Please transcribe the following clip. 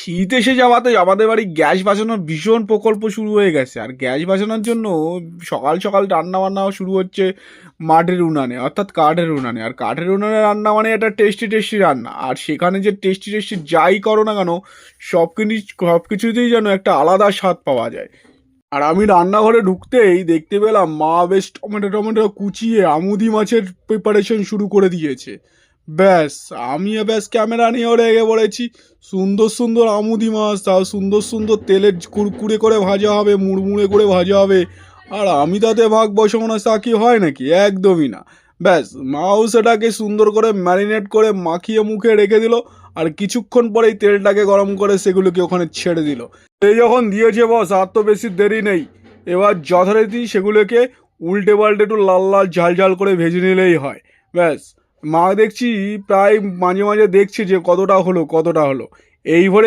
শীত এসে যাওয়াতে আমাদের বাড়ি গ্যাস বাঁচানোর ভীষণ প্রকল্প শুরু হয়ে গেছে। আর গ্যাস বাঁচানোর জন্য সকাল সকাল রান্না বান্নাও শুরু হচ্ছে মাটির উনানে, অর্থাৎ কাঠের উনানে। আর কাঠের উনানে রান্না মানে একটা টেস্টি টেস্টি রান্না। আর সেখানে যে টেস্টি টেস্টি যাই করো না কেন, সব কিছুতেই যেন একটা আলাদা স্বাদ পাওয়া যায়। আর আমি রান্নাঘরে ঢুকতেই দেখতে পেলাম মা বেশ টমেটো টমেটো কুচিয়ে আমুদি মাছের প্রিপারেশন শুরু করে দিয়েছে। ব্যাস, আমিও ব্যাস ক্যামেরা নিয়ে রেগে পড়েছি। সুন্দর সুন্দর আমুদি মাছ, তাও সুন্দর সুন্দর তেলের কুড়কুড়ে করে ভাজা হবে, মুড়মুড়ে করে ভাজা হবে। আর আমি তাতে ভাগ বসাবো না, তা কি হয় নাকি? একদমই না। ব্যাস, মাও সেটাকে সুন্দর করে ম্যারিনেট করে মাখিয়ে মুখে রেখে দিল। আর কিছুক্ষণ পরেই তেলটাকে গরম করে সেগুলোকে ওখানে ছেড়ে দিল। এই যখন দিয়েছে বস, আর তো বেশি দেরি নেই। এবার যথারীতি সেগুলোকে উল্টে পাল্টে একটু লাল লাল ঝাল ঝাল করে ভেজে নিলেই হয়। ব্যাস, মা দেখছি প্রায় মাঝে মাঝে দেখছে যে কতটা হলো কতটা হলো। এই ভরে